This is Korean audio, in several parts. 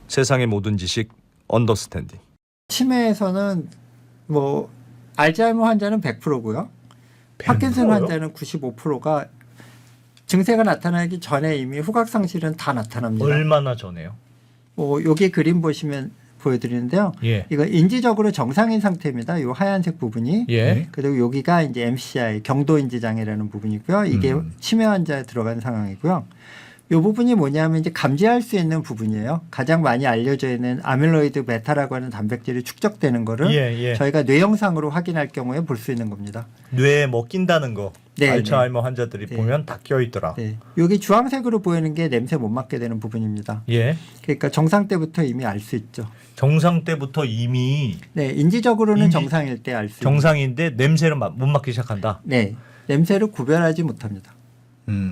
세상의 모든 지식 언더스탠딩. 치매에서는 뭐 알츠하이머 환자는 100%고요. 파킨슨 환자는 95%가 증세가 나타나기 전에 이미 후각 상실은 다 나타납니다. 얼마나 전에요? 여기 그림 보시면 보여드리는데요. 예. 이거 인지적으로 정상인 상태입니다. 이 하얀색 부분이. 예. 그리고 여기가 이제 MCI 경도인지 장애라는 부분이고요. 이게 치매 환자에 들어간 상황이고요. 이 부분이 뭐냐면 이제 감지할 수 있는 부분이에요. 가장 많이 알려져 있는 아밀로이드 베타라고 하는 단백질이 축적되는 거를 예. 저희가 뇌 영상으로 확인할 경우에 볼 수 있는 겁니다. 뇌에 뭐 낀다는 거. 네, 알츠하이머 환자들이 네. 보면 다 껴 있더라. 네. 여기 주황색으로 보이는 게 냄새 못 맡게 되는 부분입니다. 예. 그러니까 정상 때부터 이미 알 수 있죠. 정상 때부터 이미 네, 인지적으로는 정상일 때 알 수 있는. 정상인데 냄새를 못 맡기 시작한다. 네, 냄새를 구별하지 못합니다.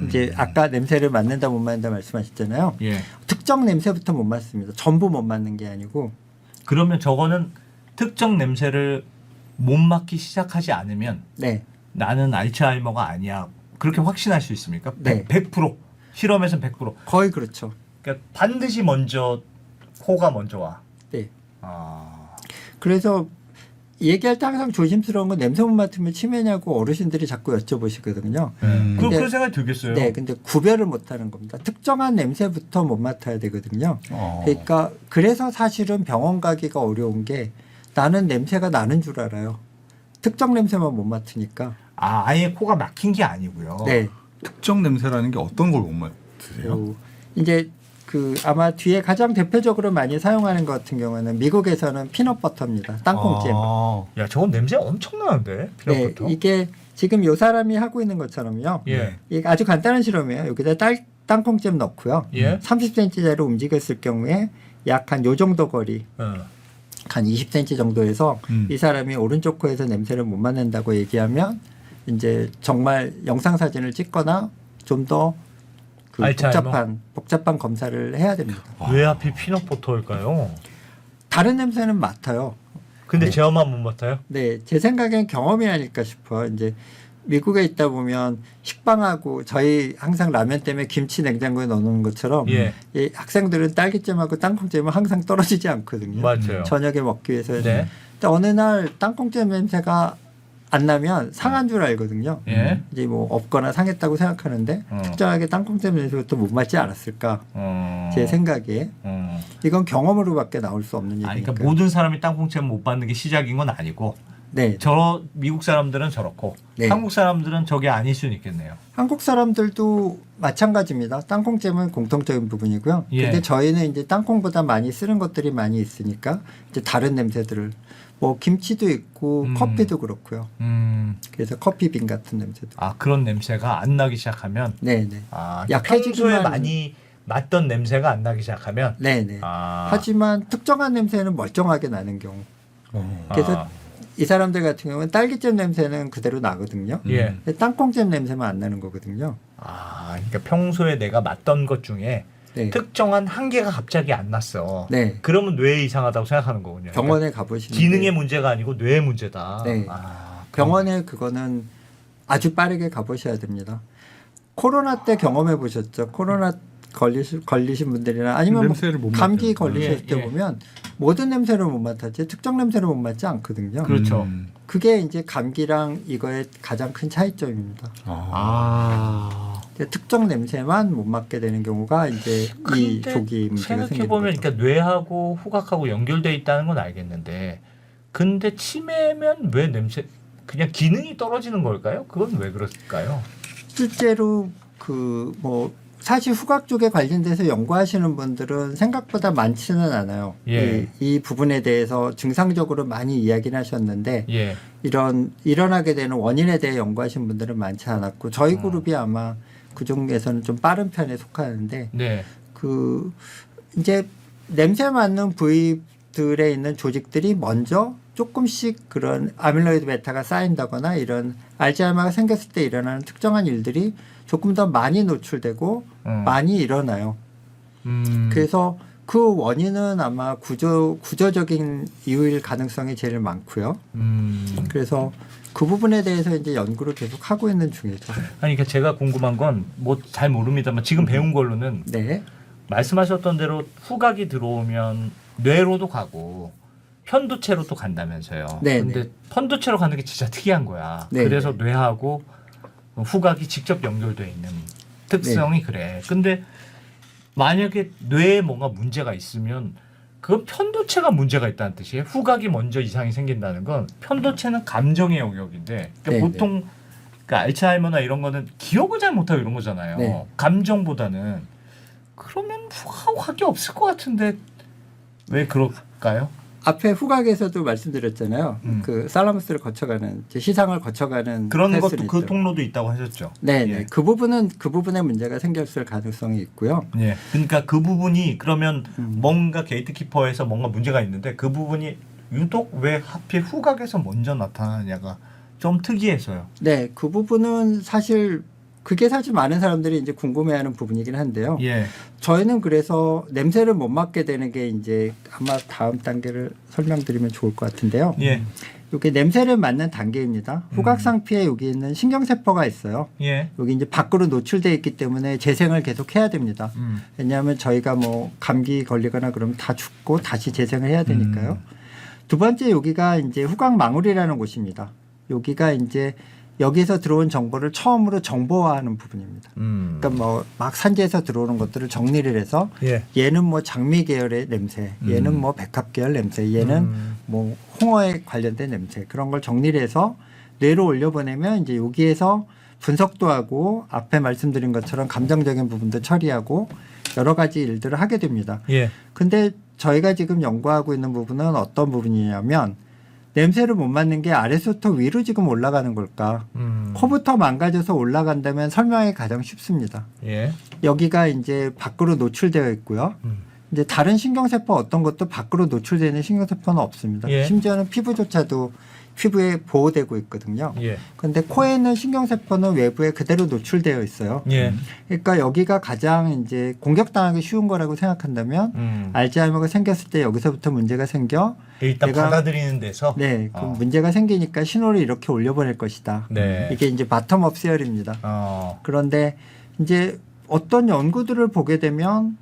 이제 아까 냄새를 맡는다 못 맡는다 말씀하셨잖아요. 예. 특정 냄새부터 못 맡습니다. 전부 못 맡는 게 아니고. 그러면 저거는 특정 냄새를 못 맡기 시작하지 않으면 네, 나는 알츠하이머가 아니야. 그렇게 확신할 수 있습니까? 네. 100%. 실험에서는 100%. 거의 그렇죠. 그러니까 반드시 먼저 코가 먼저 와. 네. 아. 그래서 얘기할 때 항상 조심스러운 건 냄새 못 맡으면 치매냐고 어르신들이 자꾸 여쭤보시거든요. 근데- 그런 생각이 들겠어요. 네, 근데 구별을 못하는 겁니다. 특정한 냄새부터 못 맡아야 되거든요. 그러니까 그래서 사실은 병원 가기가 어려운 게 나는 냄새가 나는 줄 알아요. 특정 냄새만 못 맡으니까. 아, 아예 코가 막힌 게 아니고요. 네. 특정 냄새라는 게 어떤 걸 못 맡으세요? 이제 아마 뒤에 가장 대표적으로 많이 사용하는 것 같은 경우는 미국에서는 피넛버터입니다. 땅콩잼. 야, 저건 냄새 엄청 나는데. 네, 피넛버터. 이게 지금 요 사람이 하고 있는 것처럼요. 예. 이게 아주 간단한 실험이에요. 여기다 땅콩잼 넣고요. 예. 30cm짜리로 움직였을 경우에 약 한 요 정도 거리, 한 20cm 정도에서 이 사람이 오른쪽 코에서 냄새를 못 맡는다고 얘기하면 이제 정말 영상 사진을 찍거나 좀 더 복잡한 검사를 해야 됩니다. 왜 하필 피넛버터일까요? 다른 냄새는 맡아요. 근데 제어만 못 맡아요? 네, 제 생각엔 경험이 아닐까 싶어요. 이제 미국에 있다 보면 식빵하고 저희 항상 라면 때문에 김치 냉장고에 넣어놓는 것처럼 예. 이 학생들은 딸기잼하고 땅콩잼은 항상 떨어지지 않거든요. 맞아요. 저녁에 먹기 위해서. 네. 근데 어느 날 땅콩잼 냄새가 안 나면 상한 줄 알거든요. 예. 이제 뭐 없거나 상했다고 생각하는데 특정하게 땅콩잼 냄새부터 못 맡지 않았을까? 제 생각에 이건 경험으로밖에 나올 수 없는 얘기니까. 그러니까 모든 사람이 땅콩잼 못 받는 게 시작인 건 아니고 네. 미국 사람들은 저렇고 네. 한국 사람들은 저게 아닐 수는 있겠네요. 한국 사람들도 마찬가지입니다. 땅콩잼은 공통적인 부분이고요. 예. 근데 저희는 이제 땅콩보다 많이 쓰는 것들이 많이 있으니까 이제 다른 냄새들을 뭐 김치도 있고 커피도 그렇고요. 그래서 커피빈 같은 냄새도. 아, 그런 냄새가 안 나기 시작하면 네네. 아, 약해지기만- 평소에 많이 맡던 냄새가 안 나기 시작하면 네네. 아. 하지만 특정한 냄새는 멀쩡하게 나는 경우. 그래서 이 사람들 같은 경우는 딸기잼 냄새는 그대로 나거든요. 예. 근데 땅콩잼 냄새만 안 나는 거거든요. 아, 그러니까 평소에 내가 맡던 것 중에 네. 특정한 한 개가 갑자기 안 났어. 네. 그러면 뇌에 이상하다고 생각하는 거군요. 병원에 가보시면 기능의 문제가 아니고 뇌의 문제다. 네. 아, 병원에 그거는 아주 빠르게 가보셔야 됩니다. 코로나 때 경험해 보셨죠? 코로나 걸리신 분들이나 아니면 뭐 냄새를 못 감기 맡아요. 걸리실 예, 때 예. 보면 모든 냄새를 못 맡았지 특정 냄새를 못 맡지 않거든요. 그렇죠. 그게 이제 감기랑 이거의 가장 큰 차이점입니다. 아. 근데 특정 냄새만 못 맡게 되는 경우가 이제 이 조기 문제가 생기는 생각해 보면 거죠. 그러니까 뇌하고 후각하고 연결돼 있다는 건 알겠는데, 근데 치매면 왜 냄새 그냥 기능이 떨어지는 걸까요? 그건 왜 그럴까요? 실제로 뭐 사실 후각 쪽에 관련돼서 연구하시는 분들은 생각보다 많지는 않아요. 예. 이 부분에 대해서 증상적으로 많이 이야기를 하셨는데 예. 일어나게 되는 원인에 대해 연구하신 분들은 많지 않았고 저희 그룹이 아마 그 중에서는 좀 빠른 편에 속하는데 네. 이제 냄새 맡는 부위들에 있는 조직들이 먼저 조금씩 그런 아밀로이드 베타가 쌓인다거나 이런 알츠하이머가 생겼을 때 일어나는 특정한 일들이 조금 더 많이 노출되고 많이 일어나요. 그래서 그 원인은 아마 구조적인 이유일 가능성이 제일 많고요. 그래서 그 부분에 대해서 이제 연구를 계속 하고 있는 중이죠. 아니, 그러니까 제가 궁금한 건 뭐 잘 모릅니다만 지금 배운 걸로는 네. 말씀하셨던 대로 후각이 들어오면 뇌로도 가고 편도체로 또 간다면서요. 네, 근데 네. 편도체로 가는 게 진짜 특이한 거야. 네, 그래서 네. 뇌하고 후각이 직접 연결돼 있는 특성이 네. 그래. 근데 만약에 뇌에 뭔가 문제가 있으면 그 편도체가 문제가 있다는 뜻이에요. 후각이 먼저 이상이 생긴다는 건 편도체는 감정의 영역인데 그러니까 네, 보통 그러니까 알츠하이머나 이런 거는 기억을 잘 못하고 이런 거잖아요. 네. 감정보다는 그러면 후각이 없을 것 같은데 왜 그럴까요? 앞에 후각에서도 말씀드렸잖아요. 그 살라무스를 거쳐가는 시상을 거쳐가는 그런 것도 패스는 그 있죠. 통로도 있다고 하셨죠. 네, 예. 네. 그 부분은 그 부분에 문제가 생겼을 가능성이 있고요. 예. 그러니까 그 부분이 그러면 뭔가 게이트키퍼에서 뭔가 문제가 있는데 그 부분이 유독 왜 하필 후각에서 먼저 나타나냐가 좀 특이해서요. 네, 그 부분은 사실 그게 사실 많은 사람들이 이제 궁금해하는 부분이긴 한데요. 예. 저희는 그래서 냄새를 못 맡게 되는 게 이제 아마 다음 단계를 설명드리면 좋을 것 같은데요. 예. 이게 냄새를 맡는 단계입니다. 후각 상피에 여기 있는 신경세포가 있어요. 예. 여기 이제 밖으로 노출되어 있기 때문에 재생을 계속 해야 됩니다. 왜냐하면 저희가 뭐 감기 걸리거나 그러면 다 죽고 다시 재생을 해야 되니까요. 두 번째 여기가 이제 후각 망울이라는 곳입니다. 여기가 이제 여기서 들어온 정보를 처음으로 정보화하는 부분입니다. 그러니까 뭐 막 산지에서 들어오는 것들을 정리를 해서 예. 얘는 뭐 장미 계열의 냄새, 얘는 뭐 백합 계열 냄새, 얘는 뭐 홍어에 관련된 냄새 그런 걸 정리를 해서 뇌로 올려보내면 이제 여기에서 분석도 하고 앞에 말씀드린 것처럼 감정적인 부분도 처리하고 여러 가지 일들을 하게 됩니다. 예. 근데 저희가 지금 연구하고 있는 부분은 어떤 부분이냐면 냄새를 못 맡는 게 아래서부터 위로 지금 올라가는 걸까? 코부터 망가져서 올라간다면 설명이 가장 쉽습니다. 예. 여기가 이제 밖으로 노출되어 있고요. 이제 다른 신경세포 어떤 것도 밖으로 노출되는 신경세포는 없습니다. 예. 심지어는 피부조차도 피부에 보호되고 있거든요. 예. 그런데 코에 있는 신경세포는 외부에 그대로 노출되어 있어요. 예. 그러니까 여기가 가장 이제 공격당하기 쉬운 거라고 생각한다면 알츠하이머가 생겼을 때 여기서부터 문제가 생겨 일단 내가- 받아들이는 데서 네, 그 문제가 생기니까 신호를 이렇게 올려보낼 것이다. 네. 이게 이제 바텀업 세어리입니다. 그런데 이제 어떤 연구들을 보게 되면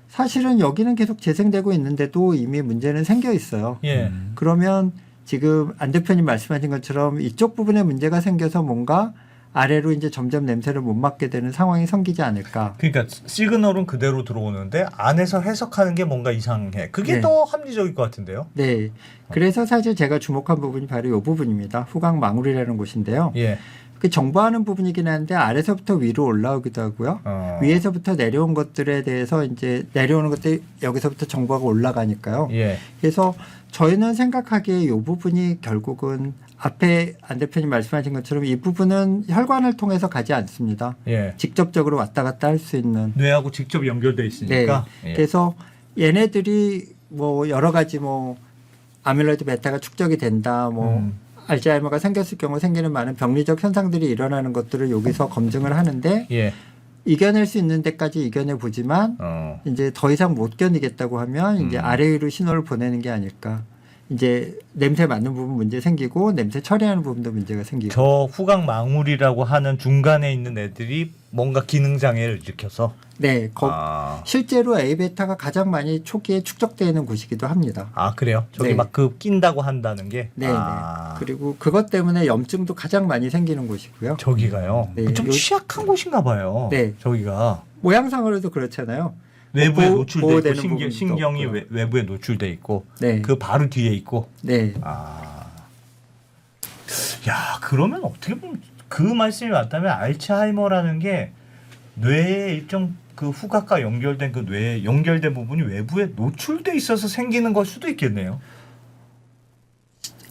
사실은 여기는 계속 재생되고 있는데도 이미 문제는 생겨 있어요. 예. 그러면 지금 안 대표님 말씀하신 것처럼 이쪽 부분에 문제가 생겨서 뭔가 아래로 이제 점점 냄새를 못 맡게 되는 상황이 생기지 않을까. 그러니까 시그널은 그대로 들어오는데 안에서 해석하는 게 뭔가 이상해. 그게 네. 더 합리적일 것 같은데요. 네. 그래서 사실 제가 주목한 부분이 바로 이 부분입니다. 후각 망울이라는 곳인데요. 예. 그 정보하는 부분이긴 한데 아래서부터 위로 올라오기도 하고요. 위에서부터 내려온 것들에 대해서 이제 내려오는 것들이 여기서부터 정보가 올라가니까요. 예. 그래서 저희는 생각하기에 이 부분이 결국은 앞에 안 대표님 말씀하신 것처럼 이 부분은 혈관을 통해서 가지 않습니다. 예. 직접적으로 왔다 갔다 할 수 있는. 뇌하고 직접 연결돼 있으니까. 네. 예. 그래서 얘네들이 뭐 여러 가지 뭐 아밀로이드 베타가 축적이 된다. 뭐 알츠하이머가 생겼을 경우 생기는 많은 병리적 현상들이 일어나는 것들을 여기서 검증을 하는데 예. 이겨낼 수 있는 데까지 이겨내 보지만 이제 더 이상 못 견디겠다고 하면 이제 아래 위로 신호를 보내는 게 아닐까. 이제 냄새 맡는 부분 문제 생기고 냄새 처리하는 부분도 문제가 생기고. 저 후각 망울이라고 하는 중간에 있는 애들이 뭔가 기능 장애를 일으켜서. 네, 실제로 A 베타가 가장 많이 초기에 축적되어 있는 곳이기도 합니다. 아 그래요? 저기 네. 막 그 낀다고 한다는 게. 네, 네. 그리고 그것 때문에 염증도 가장 많이 생기는 곳이고요. 저기가요. 네. 좀 요- 취약한 곳인가 봐요. 네. 저기가 모양상으로도 그렇잖아요. 외부에 보호- 노출돼 있고 보호되는 부분도 신경이 없고요. 외부에 노출돼 있고 네, 그 바로 뒤에 있고. 네, 야 그러면 어떻게 보면 그 말씀이 맞다면 알츠하이머라는 게 뇌의 일정 그 후각과 연결된 그 뇌에 연결된 부분이 외부에 노출돼 있어서 생기는 걸 수도 있겠네요.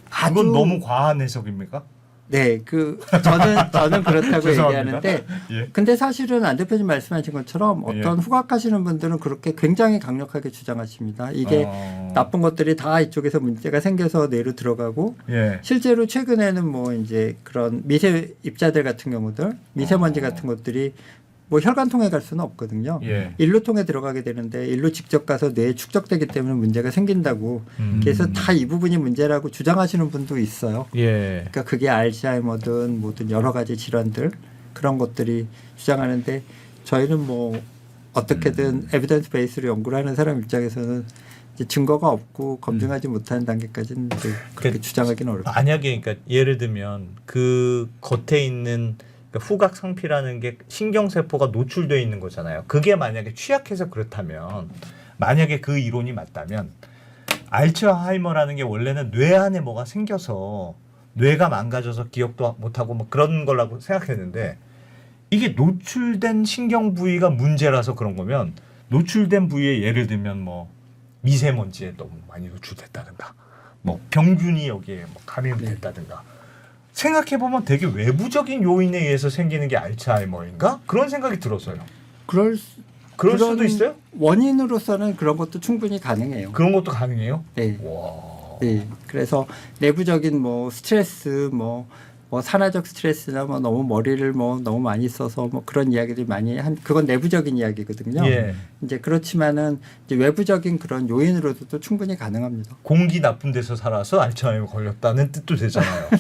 그건 너무 과한 해석입니까? 네, 저는 그렇다고 죄송합니다. 얘기하는데, 예. 근데 사실은 안 대표님 말씀하신 것처럼 어떤 예. 후각하시는 분들은 그렇게 굉장히 강력하게 주장하십니다. 이게 나쁜 것들이 다 이쪽에서 문제가 생겨서 뇌로 들어가고, 예. 실제로 최근에는 뭐 이제 그런 미세 입자들 같은 경우들, 미세먼지 같은 것들이 뭐 혈관 통해 갈 수는 없거든요. 예. 일로 통해 들어가게 되는데 일로 직접 가서 뇌에 축적되기 때문에 문제가 생긴다고. 그래서 다 이 부분이 문제라고 주장하시는 분도 있어요. 예. 그러니까 그게 알츠하이머든 뭐든 여러 가지 질환들 그런 것들이 주장하는데 저희는 뭐 어떻게든 에비던스 베이스로 연구를 하는 사람 입장에서는 이제 증거가 없고 검증하지 못하는 단계까지는 이제 그렇게 주장하기는 어렵죠. 만약에 그러니까 예를 들면 그 겉에 있는 그러니까 후각 상피라는 게 신경세포가 노출되어 있는 거잖아요. 그게 만약에 취약해서 그렇다면 만약에 그 이론이 맞다면 알츠하이머라는 게 원래는 뇌 안에 뭐가 생겨서 뇌가 망가져서 기억도 못하고 뭐 그런 거라고 생각했는데 이게 노출된 신경 부위가 문제라서 그런 거면 노출된 부위에 예를 들면 뭐 미세먼지에 너무 많이 노출됐다든가 뭐 병균이 여기에 뭐 감염됐다든가 생각해보면 되게 외부적인 요인에 의해서 생기는 게 알츠하이머인가? 그런 생각이 들어서요. 그럴 그럴 수도 있어요? 원인으로서는 그런 것도 충분히 가능해요. 그런 것도 가능해요? 네. 와. 네. 그래서 내부적인 뭐 스트레스 뭐 산화적 스트레스나 뭐 너무 머리를 뭐 너무 많이 써서 뭐 그런 이야기들 많이 한 그건 내부적인 이야기거든요. 예. 이제 그렇지만은 이제 외부적인 그런 요인으로도 또 충분히 가능합니다. 공기 나쁜 데서 살아서 알츠하이머 걸렸다는 뜻도 되잖아요.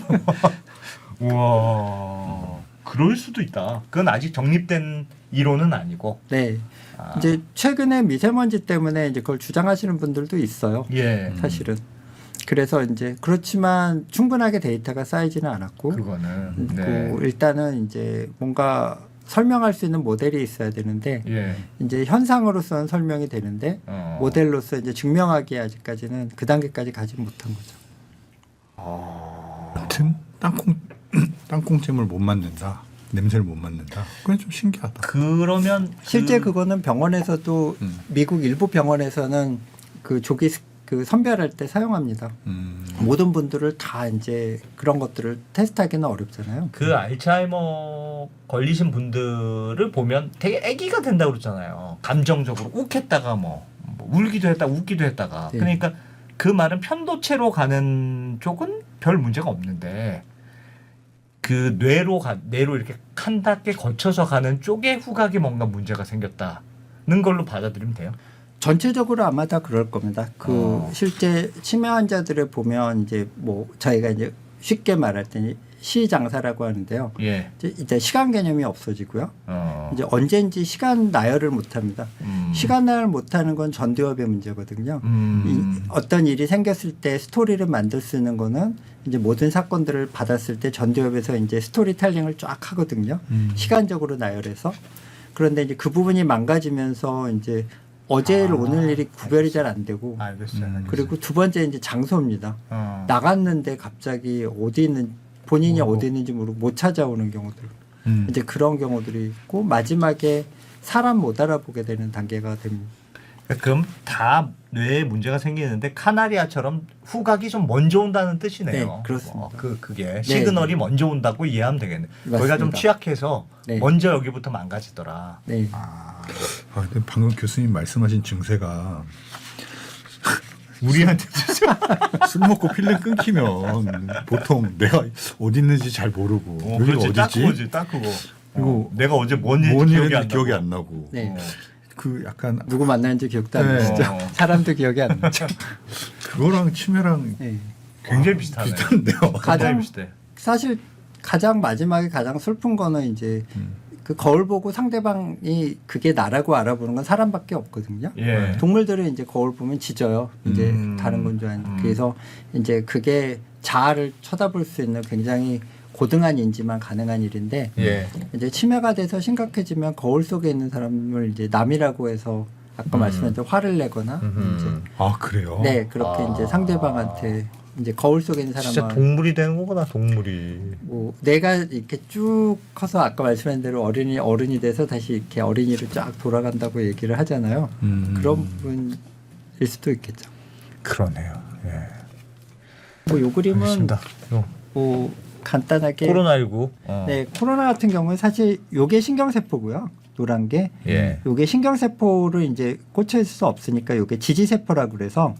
우와. 그럴 수도 있다. 그건 아직 정립된 이론은 아니고. 네. 아. 이제 최근에 미세먼지 때문에 이제 그걸 주장하시는 분들도 있어요. 예. 사실은. 그래서 이제 그렇지만 충분하게 데이터가 쌓이지는 않았고 그거는. 네. 그 일단은 이제 뭔가 설명할 수 있는 모델이 있어야 되는데 예. 이제 현상으로서는 설명이 되는데 모델로서 이제 증명하기 아직까지는 그 단계까지 가지 못한 거죠. 여튼 땅콩잼을 못 만든다. 냄새를 못 맡는다. 그건 좀 신기하다. 그러면 실제 그거는 병원에서도 미국 일부 병원에서는 그 조기 그 선별할 때 사용합니다. 모든 분들을 다 이제 그런 것들을 테스트하기는 어렵잖아요. 그 알츠하이머 걸리신 분들을 보면 되게 애기가 된다고 그러잖아요. 감정적으로 욱했다가 뭐 울기도 했다가 웃기도 했다가. 네. 그러니까 그 말은 편도체로 가는 쪽은 별 문제가 없는데 그 뇌로 이렇게 한 닿게 거쳐서 가는 쪽에 후각이 뭔가 문제가 생겼다는 걸로 받아들이면 돼요. 전체적으로 아마 다 그럴 겁니다. 그 실제 치매 환자들을 보면 이제 뭐 저희가 이제 쉽게 말할 때는 시장사라고 하는데요. 예. 이제 시간 개념이 없어지고요. 어. 이제 언제인지 시간 나열을 못합니다. 시간 나열 못하는 건 전두엽의 문제거든요. 어떤 일이 생겼을 때 스토리를 만들 수 있는 거는 이제 모든 사건들을 받았을 때 전두엽에서 이제 스토리텔링을 쫙 하거든요. 시간적으로 나열해서. 그런데 이제 그 부분이 망가지면서 이제 어제를 오늘 일이 구별이 잘 안 되고 알겠어요. 그리고 두 번째 이제 장소입니다. 어. 나갔는데 갑자기 어디 있는 본인이 어디 있는지 모르고 못 찾아오는 경우들. 이제 그런 경우들이 있고 마지막에 사람 못 알아보게 되는 단계가 됩니다. 그럼 다 뇌에 문제가 생기는데 카나리아처럼 후각이 좀 먼저 온다는 뜻이네요. 네, 그렇습니다. 그게 시그널이 먼저 온다고 이해하면 되겠네. 거기가 좀 맞습니다. 취약해서 네. 먼저 여기부터 망가지더라. 네. 근데 방금 교수님 말씀하신 증세가 우리한테 술 먹고 필름 끊기면 보통 내가 어디 있는지 잘 모르고 여기가 그렇지, 딱 어디지? 그거지, 딱 그거. 이거 내가 어제 뭔 일인지 뭔 기억이 일인지 안 기억이 나고. 안 나고. 네. 그 약간 누구 만났는지 기억도 안 네. 나시죠? 어. 사람도 기억이 안 나죠. 그거랑 치매랑 네. 굉장히 비슷하네. 비슷한데요. 굉장히 가장 비슷해. 사실 가장 마지막에 가장 슬픈 거는 이제 그 거울 보고 상대방이 그게 나라고 알아보는 건 사람밖에 없거든요. 예. 동물들은 이제 거울 보면 짖어요. 이제 다른 건 줄 아니까. 그래서 이제 그게 자아를 쳐다볼 수 있는 굉장히 고등한 인지만 가능한 일인데 예. 이제 치매가 돼서 심각해지면 거울 속에 있는 사람을 이제 남이라고 해서 아까 말씀하신 대로 화를 내거나 이제 아 그래요? 네 그렇게 이제 상대방한테 이제 거울 속에 있는 진짜 사람은 동물이 되는 거구나, 동물이. 뭐 내가 이렇게 쭉 커서 아까 말씀하신 대로 어른이 돼서 다시 이렇게 어린이로 쫙 돌아간다고 얘기를 하잖아요. 그런 부분일 수도 있겠죠. 그러네요. 예. 뭐 요 그림은 알겠습니다. 뭐 간단하게 코로나19. 네 코로나 같은 경우는 사실 요게 신경세포고요. 노란 게 예. 요게 신경세포를 이제 꽂혀 있을 수 없으니까 요게 지지세포라고 그래서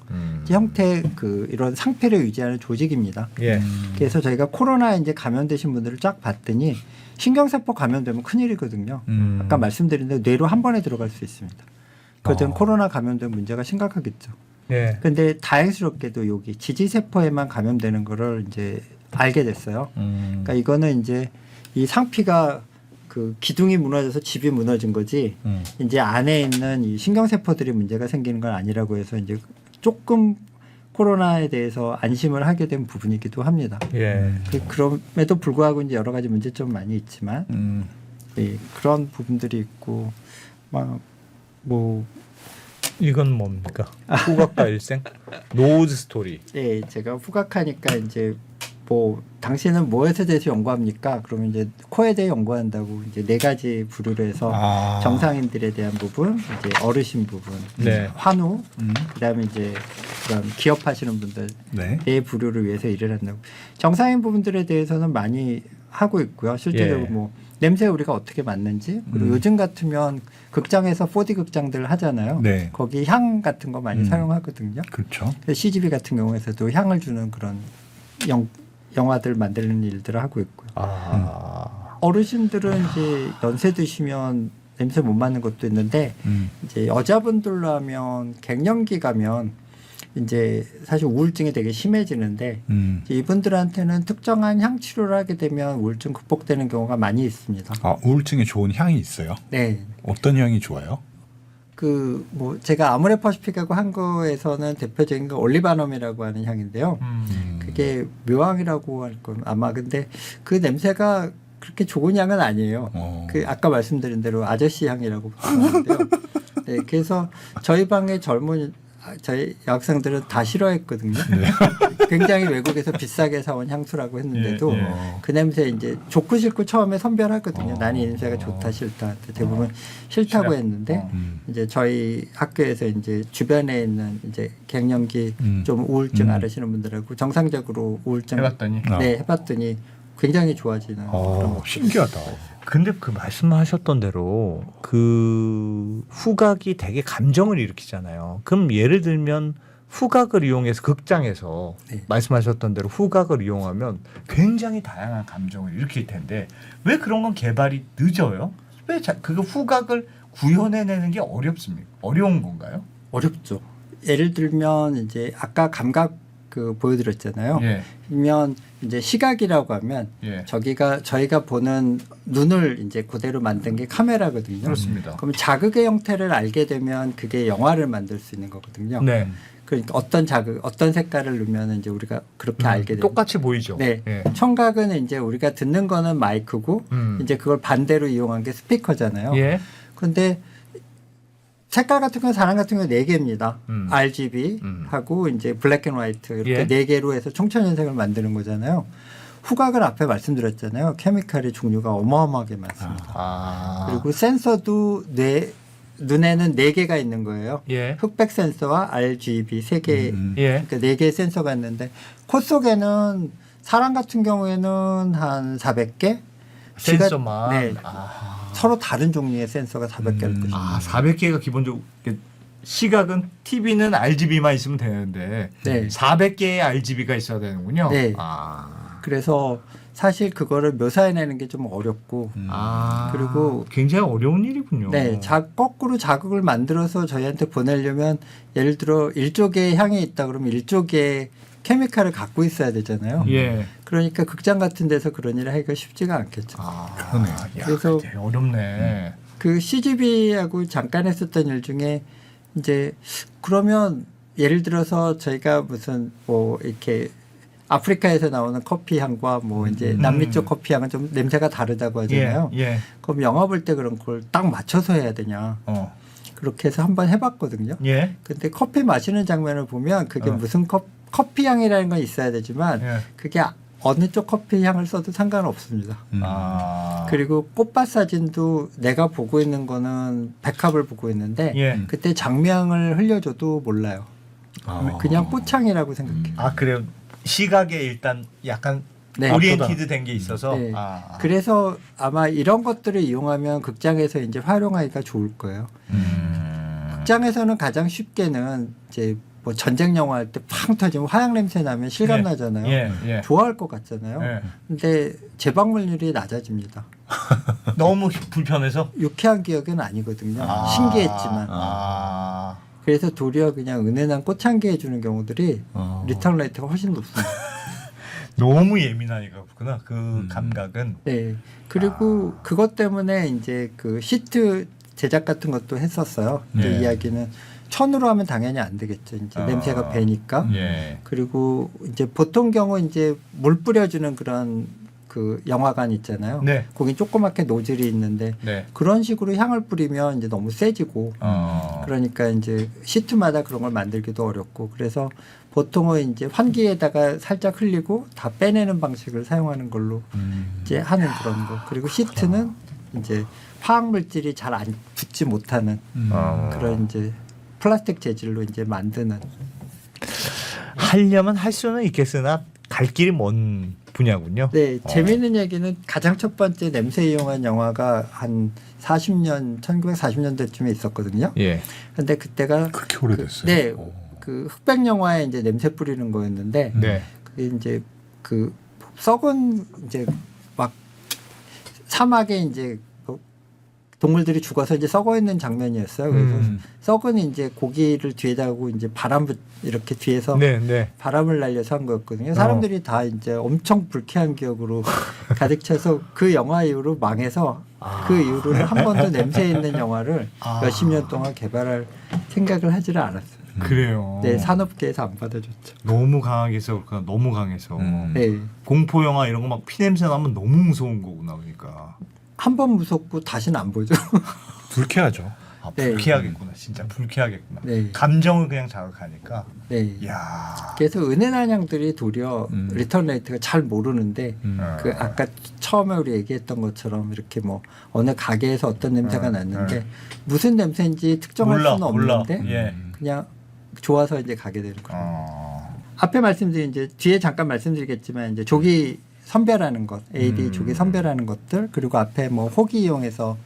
이제 형태 그 이런 상태를 유지하는 조직입니다. 예. 그래서 저희가 코로나 이제 감염되신 분들을 쫙 봤더니 신경세포 감염되면 큰일이거든요. 아까 말씀드린 대로 뇌로 한 번에 들어갈 수 있습니다. 그것은 코로나 감염된 문제가 심각하겠죠. 예. 근데 다행스럽게도 여기 지지세포에만 감염되는 거를 이제 알게 됐어요. 그러니까 이거는 이제 이 상피가 그 기둥이 무너져서 집이 무너진 거지 이제 안에 있는 이 신경세포들이 문제가 생기는 건 아니라고 해서 이제 조금 코로나에 대해서 안심을 하게 된 부분이기도 합니다. 예. 그럼에도 불구하고 이제 여러 가지 문제점 많이 있지만 예, 그런 부분들이 있고 막 뭐 이건 뭡니까? 후각과 일생 노즈 스토리. 예, 제가 후각하니까 이제 뭐 당신은 무엇에 대해서 연구합니까? 그러면 이제 코에 대해 연구한다고 이제 4가지 부류로 해서 정상인들에 대한 부분, 이제 어르신 부분, 네. 환우, 그다음에 이제 그런 기업하시는 분들 네. 네 부류를 위해서 일을 한다고. 정상인 부분들에 대해서는 많이 하고 있고요. 실제적으로 예. 뭐 냄새 우리가 어떻게 맡는지 그리고 요즘 같으면 극장에서 4D 극장들 하잖아요. 네. 거기 향 같은 거 많이 사용하거든요. 그렇죠. CGV 같은 경우에서도 향을 주는 그런 영화들 만드는 일들을 하고 있고요. 어르신들은 이제 연세 드시면 냄새 못 맡는 것도 있는데 이제 여자분들로 하면 갱년기 가면 이제 사실 우울증이 되게 심해지는데 이제 이분들한테는 특정한 향 치료를 하게 되면 우울증 극복되는 경우가 많이 있습니다. 아, 우울증에 좋은 향이 있어요? 네. 어떤 향이 좋아요? 그 뭐 제가 아모레 퍼시픽하고 한 거에서는 대표적인 건 올리바넘이라고 하는 향인데요. 그게 묘향이라고 할 건 아마 근데 그 냄새가 그렇게 좋은 향은 아니에요. 그 아까 말씀드린 대로 아저씨 향이라고 하는데요. 네, 그래서 저희 방에 저희 여학생들은 다 싫어했거든요. 굉장히 외국에서 비싸게 사온 향수라고 했는데도 예, 예. 그 냄새 이제 좋고 싫고 처음에 선별하거든요. 나는 이 냄새가 좋다 싫다. 대부분 싫다고 했는데 이제 저희 학교에서 이제 주변에 있는 이제 갱년기 좀 우울증 앓으시는 분들하고 정상적으로 우울증 해봤더니? 네 해봤더니 굉장히 좋아지는 그런 거. 신기하다. 근데 그 말씀하셨던 대로 그 후각이 되게 감정을 일으키잖아요. 그럼 예를 들면 후각을 이용해서 극장에서 네. 말씀하셨던 대로 후각을 이용하면 굉장히 다양한 감정을 일으킬 텐데 왜 그런 건 개발이 늦어요? 왜 그거 후각을 구현해내는 게 어렵습니까? 어려운 건가요? 어렵죠. 예를 들면 이제 아까 감각 그 보여드렸잖아요. 예. 그러면 이제 시각이라고 하면 예. 저희가 보는 눈을 이제 그대로 만든 게 카메라거든요. 그렇습니다. 그럼 자극의 형태를 알게 되면 그게 영화를 만들 수 있는 거거든요. 네. 그러니까 어떤 자극, 어떤 색깔을 넣으면 이제 우리가 그렇게 알게 돼요. 똑같이 보이죠. 네. 예. 청각은 이제 우리가 듣는 거는 마이크고 이제 그걸 반대로 이용한 게 스피커잖아요. 예. 근데 색깔 같은 건 사람 같은 건 4개입니다. 음. RGB 하고 이제 블랙 앤 화이트 이렇게 예. 4개로 해서 총천연색을 만드는 거잖아요. 후각은 앞에 말씀드렸잖아요. 케미칼의 종류가 어마어마하게 많습니다. 그리고 센서도 눈에는 4개가 있는 거예요. 예. 흑백 센서와 RGB 3개 예. 그러니까 4개의 센서가 있는데 코 속에는 사람 같은 경우에는 한 400개 센서만. 네. 서로 다른 종류의 센서가 400개를 있거든요. 400개가 기본적으로 시각은 TV는 RGB만 있으면 되는데 네. 400개의 RGB가 있어야 되는군요. 네. 그래서 사실 그거를 묘사해내는 게 좀 어렵고 그리고 굉장히 어려운 일이군요. 네, 거꾸로 자극을 만들어서 저희한테 보내려면 예를 들어 일조개의 향이 있다 그러면 일조개의 케미칼을 갖고 있어야 되잖아요. 예. 그러니까 극장 같은 데서 그런 일을 하기가 쉽지가 않겠죠. 그러네. 그래서 되게 어렵네. 그 CGV하고 잠깐 했었던 일 중에 이제 그러면 예를 들어서 저희가 무슨 뭐 이렇게 아프리카에서 나오는 커피 향과 뭐 이제 남미 쪽 커피 향은 좀 냄새가 다르다고 하잖아요. 예. 그럼 영화 볼 때 그런 걸 딱 맞춰서 해야 되냐. 그렇게 해서 한번 해봤거든요. 예. 근데 커피 마시는 장면을 보면 그게 무슨 커피 향이라는 건 있어야 되지만 예. 그게 어느 쪽 커피 향을 써도 상관없습니다. 그리고 꽃밭 사진도 내가 보고 있는 거는 백합을 보고 있는데 예. 그때 장미향을 흘려줘도 몰라요. 그냥 꽃향이라고 생각해요. 그래요. 시각에 일단 약간 네. 오리엔티드 된 게 있어서. 네. 그래서 아마 이런 것들을 이용하면 극장에서 이제 활용하기가 좋을 거예요. 극장에서는 가장 쉽게는 이제 뭐 전쟁 영화 할 때 팡 터지면 화약 냄새 나면 실감 나잖아요. 예. 좋아할 것 같잖아요. 예. 근데 재방문율이 낮아집니다. 너무 불편해서. 유쾌한 기억은 아니거든요. 신기했지만. 그래서 도리어 그냥 은은한 꽃향기 해주는 경우들이 리턴 레이트가 훨씬 높습니다. 너무 예민하니까 그렇구나. 그 감각은. 네. 그리고 그것 때문에 이제 그 시트 제작 같은 것도 했었어요. 이제 예. 이야기는 천으로 하면 당연히 안 되겠죠. 이제 냄새가 배니까. 예. 그리고 이제 보통 경우 이제 물 뿌려주는 그런 그 영화관 있잖아요. 네. 거기 조그맣게 노즐이 있는데 네. 그런 식으로 향을 뿌리면 이제 너무 세지고 그러니까 이제 시트마다 그런 걸 만들기도 어렵고 그래서 보통은 이제 환기에다가 살짝 흘리고 다 빼내는 방식을 사용하는 걸로 이제 하는 그런 거. 그리고 시트는 이제 화학 물질이 잘 안 붙지 못하는 그런 이제 플라스틱 재질로 이제 만드는. 하려면 할 수는 있겠으나 갈 길이 먼 분야군요. 네, 재미있는 얘기는 가장 첫 번째 냄새 이용한 영화가 한 40년, 1940년대쯤에 있었거든요. 예. 근데 그때가 그렇게 오래됐어요. 네, 그 흑백 영화에 이제 냄새 뿌리는 거였는데 네. 그게 이제 그 썩은 이제 막 사막에 이제 동물들이 죽어서 이제 썩어 있는 장면이었어요. 그래서 썩은 이제 고기를 뒤에다 하고 이제 이렇게 뒤에서 네, 네. 바람을 날려서 한 거였거든요. 사람들이 다 이제 엄청 불쾌한 기억으로 가득 차서 그 영화 이후로 망해서 그 이후로는 한 번도 냄새 있는 영화를 몇십 년 동안 개발할 생각을 하지를 않았어요. 그래요. 네, 산업계에서 안 받아줬죠. 너무 강하게서 그러니까 너무 강해서 네, 공포 영화 이런 거 막 피냄새 나면 너무 무서운 거구나 그러니까. 한 번 무섭고 다시는 안 보죠. 불쾌하죠. 아, 네. 불쾌하겠구나. 진짜 불쾌하겠구나. 네, 감정을 그냥 자극하니까. 네. 야. 그래서 은은한 향들이 도리어 리턴 레이트가 잘 모르는데 그 아까 처음에 우리 얘기했던 것처럼 이렇게 뭐 어느 가게에서 어떤 냄새가 났는데 무슨 냄새인지 특정할 수는 없는데 예. 그냥 좋아서 이제 가게 되는 거예요. 어. 앞에 말씀드린 이제 뒤에 잠깐 말씀드리겠지만 이제 조기 선별하는 것, AD 조기 선별하는 것들 그리고 앞에 뭐 호기 이용해서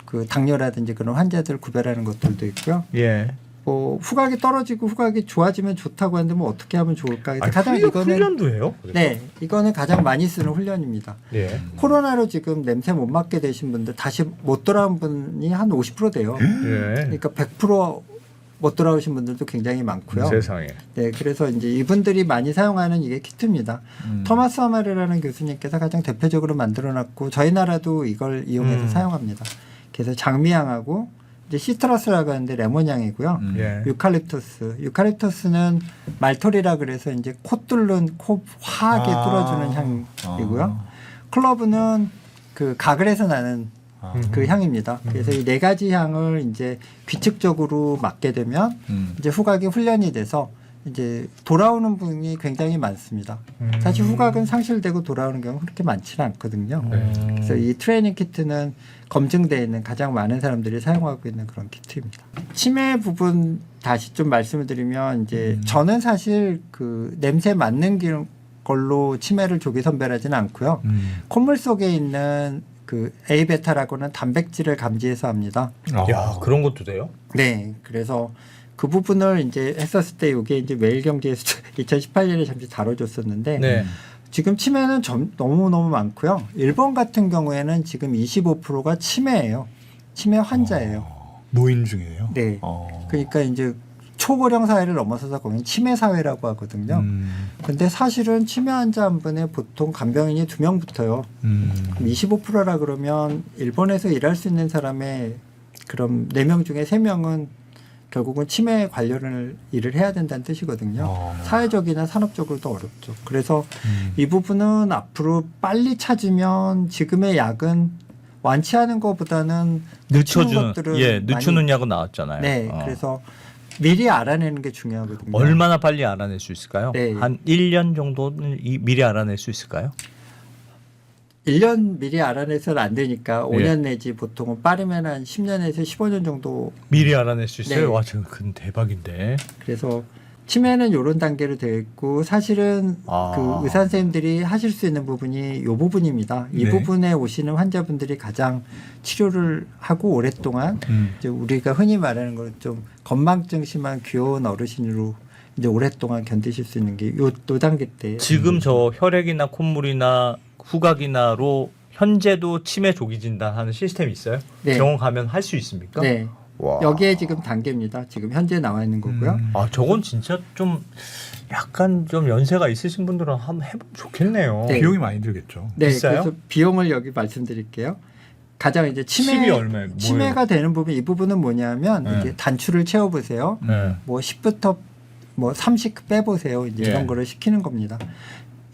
그 당뇨라든지 그런 환자들 구별하는 것들도 있고요. 예. 뭐 후각이 떨어지고 후각이 좋아지면 좋다고 하는데 뭐 어떻게 하면 좋을까? 아, 가장 이거는 훈련도 해요? 네, 이거는 가장 많이 쓰는 훈련입니다. 예. 코로나로 지금 냄새 못 맡게 되신 분들 다시 못 돌아온 분이 한 50% 돼요. 예. 그러니까 100%못 돌아오신 분들도 굉장히 많고요. 세상에. 네, 그래서 이제 이분들이 많이 사용하는 이게 키트입니다. 토마스 아마레라는 교수님께서 가장 대표적으로 만들어놨고 저희 나라도 이걸 이용해서 사용합니다. 그래서 장미향하고 이제 시트러스라고 하는데 레몬향이고요. 예. 유칼립투스는 말토리라 그래서 이제 코 뚫는 코 화하게 뚫어주는 향이고요. 클로브는 그 가글에서 나는 그 향입니다. 그래서 이 네 가지 향을 이제 규칙적으로 맡게 되면 이제 후각이 훈련이 돼서 이제 돌아오는 분이 굉장히 많습니다. 사실 후각은 상실되고 돌아오는 경우 그렇게 많지는 않거든요. 그래서 이 트레이닝 키트는 검증되어 있는 가장 많은 사람들이 사용하고 있는 그런 키트입니다. 치매 부분 다시 좀 말씀을 드리면 이제 저는 사실 그 냄새 맡는 걸로 치매를 조기 선별하지는 않고요. 콧물 속에 있는 그 A베타라고는 단백질을 감지해서 합니다. 야, 그런 것도 돼요? 네, 그래서 그 부분을 이제 했었을 때 이게 이제 매일경제에서 2018년에 잠시 다뤄줬었는데 네. 지금 치매는 너무 많고요. 일본 같은 경우에는 지금 25%가 치매예요. 치매 환자예요. 노인 중이에요. 네. 그러니까 이제 초고령 사회를 넘어서서 거긴 치매 사회라고 하거든요. 근데 사실은 치매 환자 한 분에 보통 간병인이 2명 붙어요. 그럼 25%라 그러면 일본에서 일할 수 있는 사람의 그럼 4명 중에 3명은 결국은 치매 관련 일을 해야 된다는 뜻이거든요. 사회적이나 산업적으로도 어렵죠. 그래서 이 부분은 앞으로 빨리 찾으면 지금의 약은 완치하는 것보다는 늦춰주는 것들은 예, 늦추는 많이- 약은 나왔잖아요. 네, 그래서 미리 알아내는 게 중요하거든요. 얼마나 빨리 알아낼 수 있을까요? 네. 한 1년 정도는 미리 알아낼 수 있을까요? 1년 미리 알아내서는 안 되니까 예. 5년 내지 보통은 빠르면 한 10년에서 15년 정도. 미리 알아낼 수 있어요? 네. 와, 지금 큰 대박인데. 그래서 치매는 이런 단계로 되어 있고 사실은 아. 그 의사 선생님들이 하실 수 있는 부분이 이 부분입니다. 이 네. 부분에 오시는 환자분들이 가장 치료를 하고 오랫동안 이제 우리가 흔히 말하는 걸 좀 건망증 심한 귀여운 어르신으로 이제 오랫동안 견디실 수 있는 게 요 단계 때. 지금 저 혈액이나 콧물이나 후각이나로 현재도 치매 조기 진단하는 시스템이 있어요? 네. 병원 가면 할 수 있습니까? 네. 와. 여기에 지금 단계입니다. 지금 현재 나와 있는 거고요. 아 저건 진짜 좀 약간 좀 연세가 있으신 분들은 한번 해보면 좋겠네요. 네. 비용이 많이 들겠죠. 네, 비싸요? 그래서 비용을 여기 말씀드릴게요. 가장 이제 칩이 얼마예요? 뭐예요? 치매가 되는 부분 이 부분은 뭐냐면 네. 이제 단추를 채워 보세요. 네. 뭐 10부터 뭐 30 빼보세요. 이제 예. 이런 거를 시키는 겁니다.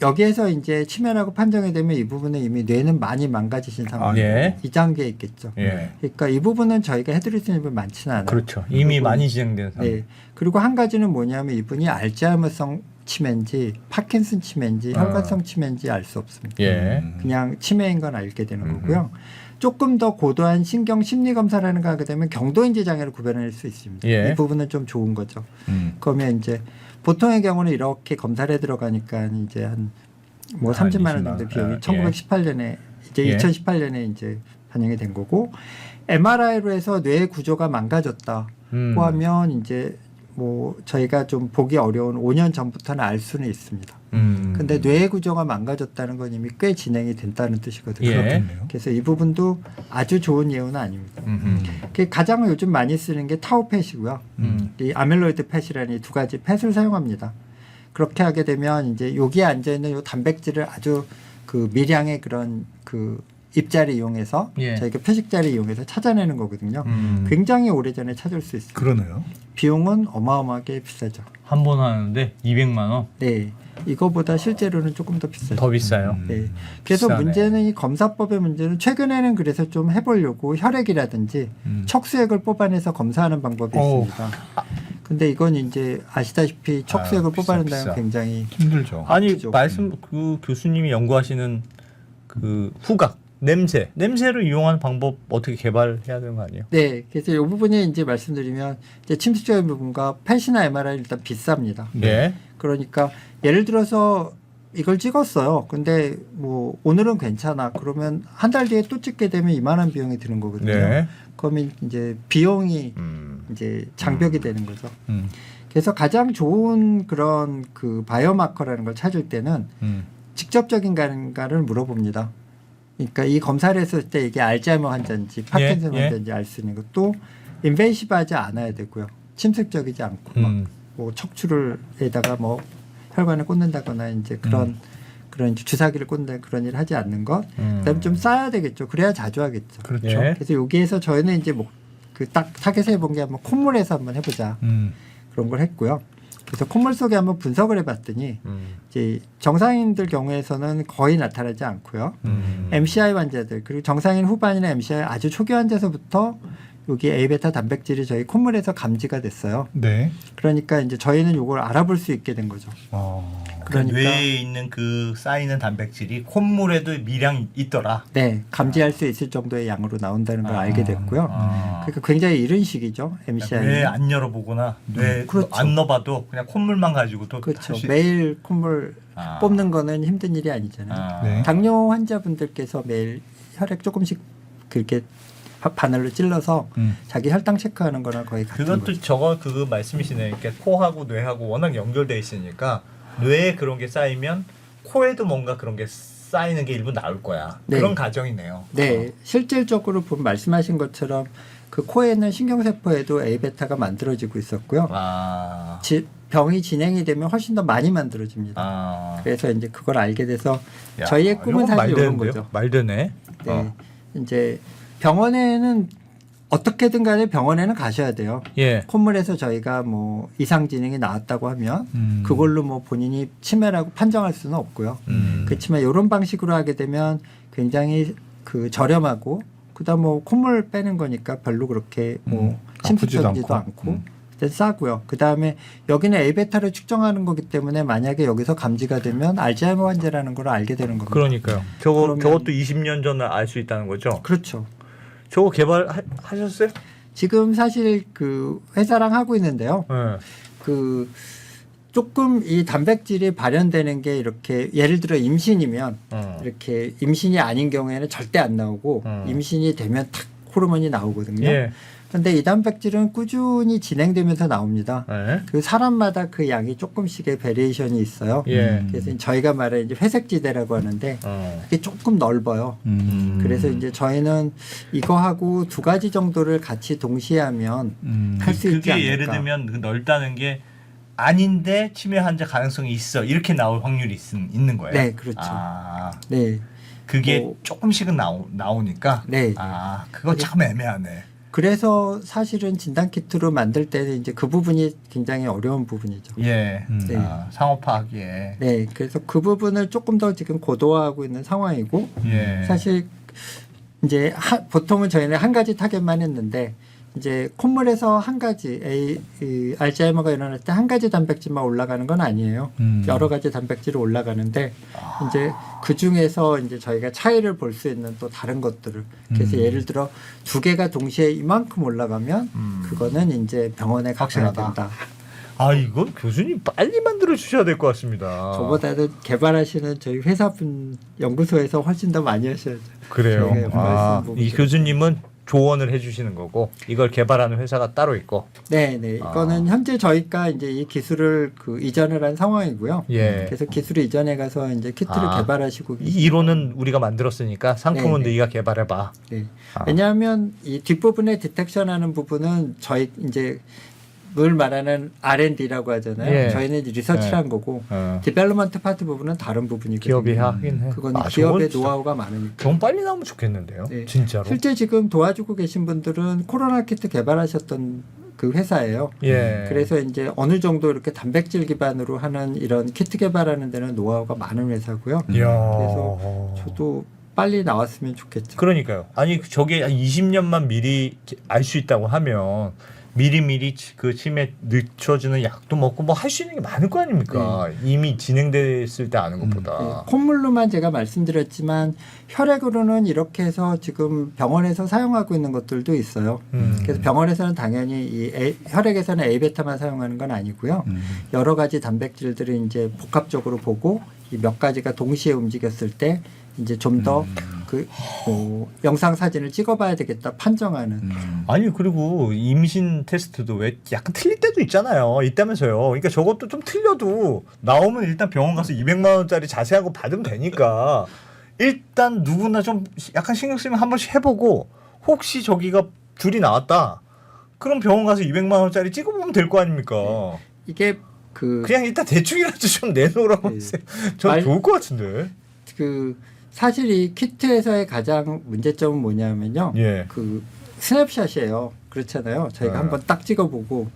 여기에서 이제 치매라고 판정이 되면 이 부분은 이미 뇌는 많이 망가지신 상황. 예. 이 단계에 있겠죠. 예. 그러니까 이 부분은 저희가 해드릴 수 있는 부분 많지는 않아요. 그렇죠. 이미 그리고- 많이 진행된 상황. 네. 그리고 한 가지는 뭐냐면 이분이 알츠하이머성 치매인지 파킨슨 치매인지 혈관성 치매인지 알 수 없습니다. 예. 그냥 치매인 건 알게 되는 거고요. 조금 더 고도한 신경 심리 검사라는 거 하게 되면 경도인지 장애를 구별해낼 수 있습니다. 예. 이 부분은 좀 좋은 거죠. 음. 그러면 이제 보통의 경우는 이렇게 검사를 해 들어가니까 이제 한 뭐 한 30만 원 20만 정도 원. 비용이 예. 1918년에 이제 예. 2018년에 이제 반영이 된 거고 MRI로 해서 뇌 구조가 망가졌다고 하면 이제 뭐 저희가 좀 보기 어려운 5년 전부터는 알 수는 있습니다. 근데 뇌 구조가 망가졌다는 건 이미 꽤 진행이 됐다는 뜻이거든요. 예. 그렇겠네요. 그래서 이 부분도 아주 좋은 예우는 아닙니다. 음. 그 가장 요즘 많이 쓰는 게 타우펫이고요. 이 아밀로이드 펫이라는 이 두 가지 펫을 사용합니다. 그렇게 하게 되면 이제 여기에 앉아 있는 요 단백질을 아주 그 미량의 그런 그 입자를 이용해서 예. 저희가 표식자를 이용해서 찾아내는 거거든요. 음. 굉장히 오래전에 찾을 수 있습니다. 그러네요. 비용은 어마어마하게 비싸죠. 한 번 하는데 200만 원? 네, 이거보다 실제로는 조금 더 비싸죠. 더 비싸요. 네. 그래서 비싸네. 문제는 이 검사법의 문제는 최근에는 그래서 좀 해보려고 혈액이라든지 척수액을 뽑아내서 검사하는 방법이 어우. 있습니다. 근데 이건 이제 아시다시피 척수액을 비싸, 뽑아낸다면 비싸. 굉장히 힘들죠. 아니 아프죠. 말씀 그 교수님이 연구하시는 그 후각 냄새를 이용하는 방법 어떻게 개발해야 되는 거 아니에요? 네. 그래서 이 부분에 이제 말씀드리면 이제 침습적인 부분과 펫이나 MRI 일단 비쌉니다. 예. 그러니까 예를 들어서 이걸 찍었어요. 근데 뭐 오늘은 괜찮아. 그러면 한 달 뒤에 또 찍게 되면 이만한 비용이 드는 거거든요. 네. 그러면 이제 비용이 이제 장벽이 되는 거죠. 그래서 가장 좋은 그런 그 바이오마커라는 걸 찾을 때는 직접적인가를 물어봅니다. 그러니까 이 검사를 했을 때 이게 알츠하이머 환자인지 파킨슨 예, 예. 환자인지 알 수 있는 것도 인베이시브하지 않아야 되고요. 침습적이지 않고 막 뭐 척추를에다가 뭐 혈관을 꽂는다거나 이제 그런 이제 주사기를 꽂는 그런 일을 하지 않는 것. 그다음에 좀 쌓아야 되겠죠. 그래야 자주 하겠죠. 그렇죠. 예. 그래서 여기에서 저희는 이제 뭐 그 딱 타겟에 해본 게 한번 콧물에서 한번 해보자 그런 걸 했고요. 그래서 콧물 속에 한번 분석을 해봤더니 이제 정상인들 경우에서는 거의 나타나지 않고요. MCI 환자들 그리고 정상인 후반이나 MCI 아주 초기 환자에서부터 여기 A베타 단백질이 저희 콧물에서 감지가 됐어요. 네. 그러니까 이제 저희는 이걸 알아볼 수 있게 된 거죠. 그러니까 뇌에 있는 그 쌓이는 단백질이 콧물에도 미량 있더라. 네, 감지할 수 있을 정도의 양으로 나온다는 걸 알게 됐고요. 그러니까 굉장히 이른 시기죠, MCI. 뇌 안 열어보거나 뇌 그렇죠. 안 넣어봐도 그냥 콧물만 가지고도 그렇죠. 할 수- 매일 콧물 아. 뽑는 거는 힘든 일이 아니잖아요. 아. 네. 당뇨 환자분들께서 매일 혈액 조금씩 그렇게 바늘로 찔러서 자기 혈당 체크하는 거랑 거의 같은 그건 또 거죠. 저거 그 말씀이시네. 그러니까 코하고 뇌하고 워낙 연결돼 있으니까 뇌에 그런 게 쌓이면 코에도 뭔가 그런 게 쌓이는 게 일부 나올 거야. 네. 그런 가정이네요. 네, 실질적으로 보면 말씀하신 것처럼 그 코에 있는 신경세포에도 A베타가 만들어지고 있었고요. 아. 병이 진행이 되면 훨씬 더 많이 만들어집니다. 아. 그래서 이제 그걸 알게 돼서 야, 저희의 꿈은 이건 사실 말 이런 되는데요? 거죠. 말 되네. 네, 이제 병원에는 어떻게든 간에 병원에는 가셔야 돼요. 예. 콧물에서 저희가 뭐 이상 진행이 나왔다고 하면 그걸로 뭐 본인이 치매라고 판정할 수는 없고요. 그렇지만 이런 방식으로 하게 되면 굉장히 그 저렴하고 그다음 뭐 콧물 빼는 거니까 별로 그렇게 뭐 아프지도 침습적이지도 않고. 않고 싸고요. 그다음에 여기는 A베타를 측정하는 거기 때문에 만약에 여기서 감지가 되면 알츠하이머 환자라는 걸 알게 되는 겁니다. 그러니까요. 그러면- 저것도 20년 전에 알 수 있다는 거죠. 그렇죠. 저거 개발하셨어요? 지금 사실 그 회사랑 하고 있는데요. 네. 그 조금 이 단백질이 발현되는 게 이렇게 예를 들어 임신이면 이렇게 임신이 아닌 경우에는 절대 안 나오고 임신이 되면 탁 호르몬이 나오거든요. 예. 근데 이 단백질은 꾸준히 진행되면서 나옵니다. 네. 그 사람마다 그 양이 조금씩의 베리에이션이 있어요. 예. 그래서 저희가 말하는 이제 회색지대라고 하는데 그게 조금 넓어요. 그래서 이제 저희는 이거하고 두 가지 정도를 같이 동시에 하면 할 수 있지 그게 않을까. 예를 들면 그 넓다는 게 아닌데 치매 환자 가능성이 있어 이렇게 나올 확률이 있는 거예요. 네, 그렇죠. 아, 네. 그게 뭐- 조금씩은 나오니까. 네. 아, 그거 참 애매하네. 그래서 사실은 진단 키트로 만들 때는 이제 그 부분이 굉장히 어려운 부분이죠. 예. 네. 아, 상호 파악에. 네, 그래서 그 부분을 조금 더 지금 고도화하고 있는 상황이고 예. 사실 이제 보통은 저희는 한 가지 타겟만 했는데 이제 콧물에서 한 가지 알츠하이머가 일어날 때 한 가지 단백질만 올라가는 건 아니에요. 여러 가지 단백질이 올라가는데 이제 그 중에서 이제 저희가 차이를 볼 수 있는 또 다른 것들을 그래서 예를 들어 두 개가 동시에 이만큼 올라가면 그거는 이제 병원에 가야 확실하다. 된다. 아, 이건 교수님 빨리 만들어 주셔야 될 것 같습니다. 저보다는 개발하시는 저희 회사분 연구소에서 훨씬 더 많이 하셔야죠. 그래요. 저희가 아, 말씀 부분들. 이 교수님은 조언을 해주시는 거고 이걸 개발하는 회사가 따로 있고. 네, 네. 이거는 현재 저희가 이제 이 기술을 그 이전을 한 상황이고요. 예. 그래서 기술을 이전해 가서 이제 키트를 아, 개발하시고 이 이론은 우리가 만들었으니까 상품은 네, 네. 네가 개발해봐. 네. 아. 왜냐하면 이 뒷부분에 디텍션하는 부분은 저희 이제 늘 말하는 R&D라고 하잖아요. 예. 저희는 이제 리서치를 예. 한 거고 어. 디벨롭먼트 파트 부분은 다른 부분이거든요. 기업이 하긴 해. 그건 아, 기업의 저건 진짜 노하우가 많으니까. 좀 빨리 나오면 좋겠는데요. 네. 진짜로. 실제 지금 도와주고 계신 분들은 코로나 키트 개발하셨던 그 회사예요. 예. 그래서 이제 어느 정도 이렇게 단백질 기반으로 하는 이런 키트 개발하는 데는 노하우가 많은 회사고요. 이야. 그래서 저도 빨리 나왔으면 좋겠죠. 그러니까요. 아니 저게 한 20년만 미리 알 수 있다고 하면 미리미리 그 치매 늦춰주는 약도 먹고 뭐 할 수 있는 게 많을 거 아닙니까? 이미 진행됐을 때 아는 것보다. 네, 콧물로만 제가 말씀드렸지만 혈액으로는 이렇게 해서 지금 병원에서 사용하고 있는 것들도 있어요. 그래서 병원에서는 당연히 혈액에서는 A베타만 사용하는 건 아니고요. 여러 가지 단백질들을 이제 복합적으로 보고 이 몇 가지가 동시에 움직였을 때 이제 좀 더 그 영상 사진을 찍어봐야 되겠다 판정하는. 아니 그리고 임신 테스트도 왜 약간 틀릴 때도 있잖아요. 있다면서요. 그러니까 저것도 좀 틀려도 나오면 일단 병원 가서 200만 원짜리 자세한 거 받으면 되니까 일단 누구나 좀 약간 신경 쓰면 한 번씩 해보고 혹시 저기가 줄이 나왔다. 그럼 병원 가서 200만 원짜리 찍어보면 될 거 아닙니까? 이게 그냥 일단 대충이라도 좀 내놓으라고 네. 하세요. 전 좋을 것 같은데. 그 사실 이 키트에서의 가장 문제점은 뭐냐면요. 예. 그 스냅샷이에요. 그렇잖아요. 저희가 한번 딱 찍어보고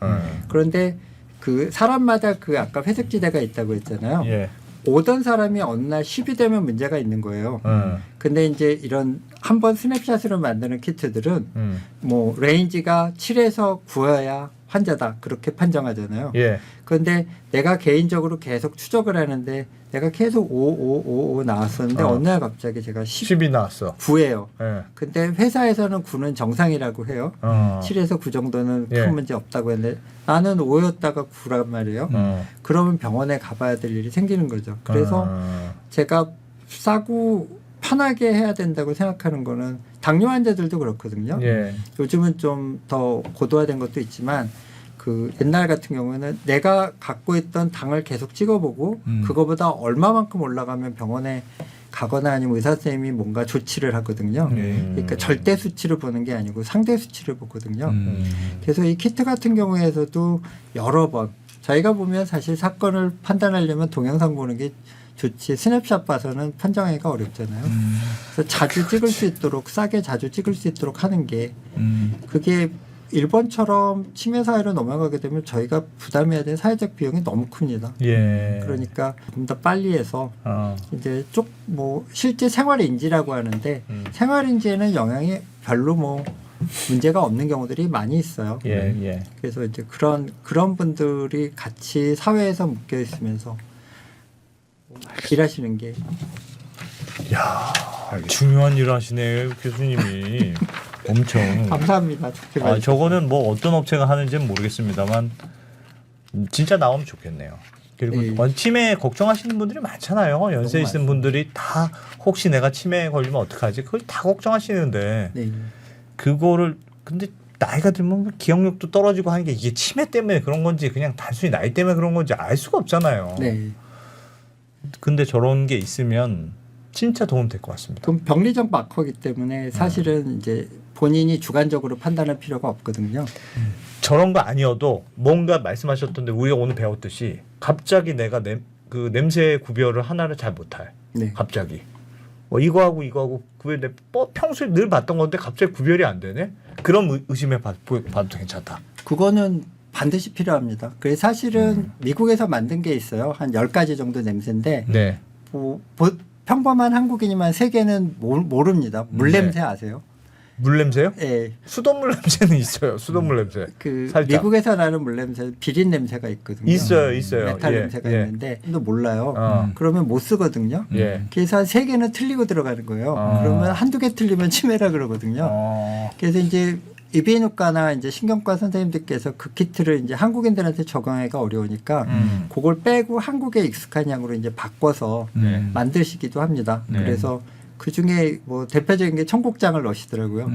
그런데 그 사람마다 그 아까 회색지대가 있다고 했잖아요. 예. 오던 사람이 어느 날 10이 되면 문제가 있는 거예요. 근데 이제 이런 한번 스냅샷으로 만드는 키트들은 뭐 레인지가 7에서 9여야 환자다 그렇게 판정하잖아요. 예. 그런데 내가 개인적으로 계속 추적을 하는데 내가 계속 5 나왔었는데 어느 날 갑자기 제가 10이 나왔어. 19예요. 예. 근데 회사에서는 9는 정상이라고 해요. 7에서 9 정도는 큰 예. 문제 없다고 했는데 나는 5였다가 9란 말이에요. 그러면 병원에 가봐야 될 일이 생기는 거죠. 그래서 제가 싸고 편하게 해야 된다고 생각하는 거는 당뇨 환자들도 그렇거든요. 예. 요즘은 좀 더 고도화된 것도 있지만 그 옛날 같은 경우는 내가 갖고 있던 당을 계속 찍어보고 그거보다 얼마만큼 올라가면 병원에 가거나 아니면 의사 선생님이 뭔가 조치를 하거든요. 그러니까 절대 수치를 보는 게 아니고 상대 수치를 보거든요. 그래서 이 키트 같은 경우에서도 여러 번 저희가 보면 사실 사건을 판단하려면 동영상 보는 게 좋지 스냅샷 봐서는 판정하기가 어렵잖아요. 그래서 자주 찍을 수 있도록 싸게 자주 찍을 수 있도록 하는 게 그게 일본처럼 치매 사회로 넘어가게 되면 저희가 부담해야 될 사회적 비용이 너무 큽니다. 예. 그러니까 좀 더 빨리 해서 어. 이제 쪽 뭐 실제 생활인지라고 하는데 생활인지에는 영향이 별로 뭐 문제가 없는 경우들이 많이 있어요. 예, 예. 그래서 이제 그런 분들이 같이 사회에서 묶여 있으면서 일하시는 게 야, 중요한 일을 하시네요, 교수님이. 엄청. 감사합니다. 좋게 아, 봐주셔서. 저거는 뭐 어떤 업체가 하는지는 모르겠습니다만 진짜 나오면 좋겠네요. 그리고 네. 치매 걱정하시는 분들이 많잖아요. 연세 있으신 분들이 다 혹시 내가 치매에 걸리면 어떡하지? 그걸 다 걱정하시는데 네. 그거를 근데 나이가 들면 기억력도 떨어지고 하는 게 이게 치매 때문에 그런 건지 그냥 단순히 나이 때문에 그런 건지 알 수가 없잖아요. 네. 근데 저런 게 있으면 진짜 도움 될 것 같습니다. 그럼 병리적 마커이기 때문에 사실은 이제 본인이 주관적으로 판단할 필요가 없거든요. 저런 거 아니어도 뭔가 말씀하셨던데 우리가 오늘 배웠듯이 갑자기 내가 그 냄새 구별을 하나를 잘 못할. 네. 갑자기 이거하고 구별 평소에 늘 봤던 건데 갑자기 구별이 안 되네. 그런 의심해 봐도 괜찮다. 그거는 반드시 필요합니다. 그래서 사실은 미국에서 만든 게 있어요. 한 10가지 정도 냄새인데 네. 평범한 한국인이면 세 개는 모릅니다. 물 네. 냄새 아세요? 물 냄새요? 예. 수돗물 냄새는 있어요. 수돗물 냄새. 그 살짝. 미국에서 나는 물 냄새 비린 냄새가 있거든요. 있어요. 메탈 예, 냄새가 예. 있는데 또 몰라요. 어. 그러면 못 쓰거든요. 예. 그래서 한 세 개는 틀리고 들어가는 거예요. 그러면 한두 개 틀리면 치매라 그러거든요. 그래서 이제 이비인후과나 이제 신경과 선생님들께서 그 키트를 이제 한국인들한테 적용하기가 어려우니까 그걸 빼고 한국에 익숙한 양으로 이제 바꿔서 네. 만드시기도 합니다. 네. 그래서 그 중에 뭐 대표적인 게 청국장을 넣으시더라고요.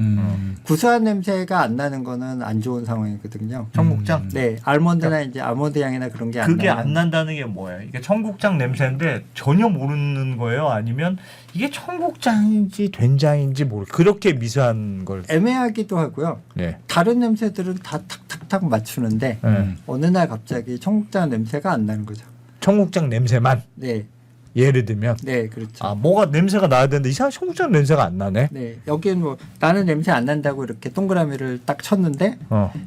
구수한 냄새가 안 나는 거는 안 좋은 상황이거든요. 청국장? 네, 알몬드나 이제 아몬드 향이나 그런 게 안 그게 나면 안 난다는 게 뭐예요? 이게 청국장 냄새인데 전혀 모르는 거예요? 아니면 이게 청국장인지 된장인지 모르 그렇게 미세한 걸. 애매하기도 하고요. 네. 다른 냄새들은 다 탁탁탁 맞추는데 어느 날 갑자기 청국장 냄새가 안 나는 거죠. 청국장 냄새만 네, 예를 들면 네, 그렇죠. 뭐가 냄새가 나야 되는데 이상한 청국장 냄새가 안 나네. 네, 여기는 뭐 나는 냄새 안 난다고 이렇게 동그라미를 딱 쳤는데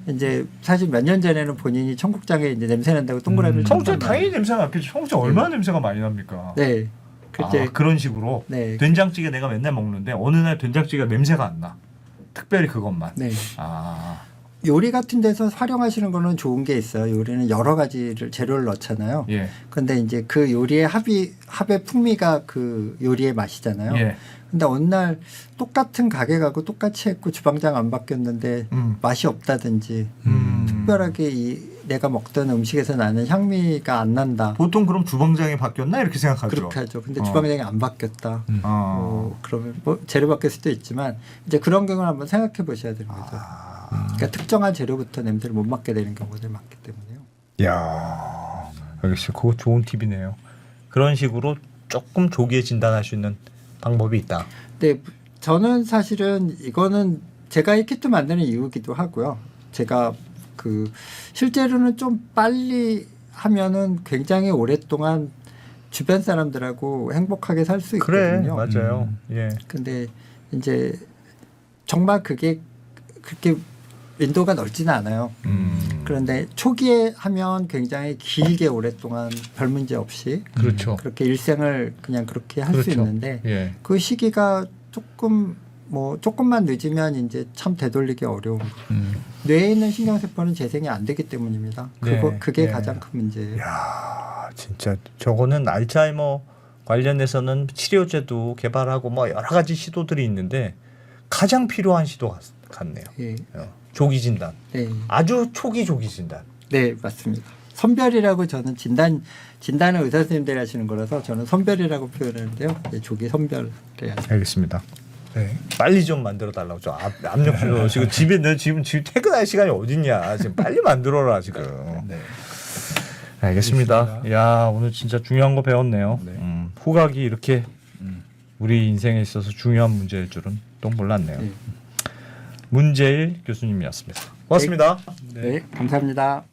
이제 사실 몇 년 전에는 본인이 청국장에 이제 냄새 난다고 동그라미를 청국장 쳤단 당연히 말이에요. 냄새가 났겠죠. 청국장 얼마나 냄새가 많이 납니까? 네, 그때 그런 식으로 네, 된장찌개 내가 맨날 먹는데 어느 날 된장찌개가 냄새가 안 나. 특별히 그것만. 네. 아. 요리 같은 데서 활용하시는 거는 좋은 게 있어요. 요리는 여러 가지를 재료를 넣잖아요. 예. 근데 이제 그 요리의 합의 풍미가 그 요리의 맛이잖아요. 예. 근데 어느 날 똑같은 가게 가고 똑같이 했고 주방장 안 바뀌었는데 맛이 없다든지 특별하게 내가 먹던 음식에서 나는 향미가 안 난다. 보통 그럼 주방장이 바뀌었나 이렇게 생각하죠. 그렇게 하죠. 근데 주방장이 안 바뀌었다. 어. 그러면 뭐 재료 바뀔 수도 있지만 이제 그런 경우를 한번 생각해 보셔야 되는 거죠. 그러니까 특정한 재료부터 냄새를 못 맡게 되는 경우들이 많기 때문에요. 야, 알겠어요. 그거 좋은 팁이네요. 그런 식으로 조금 조기에 진단할 수 있는 방법이 있다. 네, 저는 사실은 이거는 제가 이 키트 만드는 이유기도 하고요. 제가 그 실제로는 좀 빨리 하면은 굉장히 오랫동안 주변 사람들하고 행복하게 살 수 있거든요. 맞아요. 예. 근데 이제 정말 그게 그렇게 윈도우가 넓지는 않아요. 그런데 초기에 하면 굉장히 길게 오랫동안 별 문제 없이 그렇죠. 그렇게 일생을 그냥 그렇게 할 수 그렇죠. 있는데 예. 그 시기가 조금만 늦으면 이제 참 되돌리기 어려운 거. 뇌에 있는 신경세포는 재생이 안 되기 때문입니다. 그게 네. 가장 큰 문제예요. 야, 진짜 저거는 알츠하이머 관련해서는 치료제도 개발하고 뭐 여러 가지 시도들이 있는데 가장 필요한 시도 같네요. 예. 조기 진단. 네. 아주 초기 조기 진단. 네, 맞습니다. 선별이라고 저는 진단은 의사 선생님들이 하시는 거라서 저는 선별이라고 표현하는데요. 네, 조기 선별을 해야죠. 알겠습니다. 네. 빨리 좀 만들어 달라고 저 압력 줄여. 지금 지금 퇴근할 시간이 어딨냐. 지금 빨리 만들어라 지금. 네. 알겠습니다. 야, 오늘 진짜 중요한 거 배웠네요. 네. 후각이 이렇게 우리 인생에 있어서 중요한 문제일 줄은 또 몰랐네요. 네. 문재일 교수님이었습니다. 고맙습니다. 네, 감사합니다.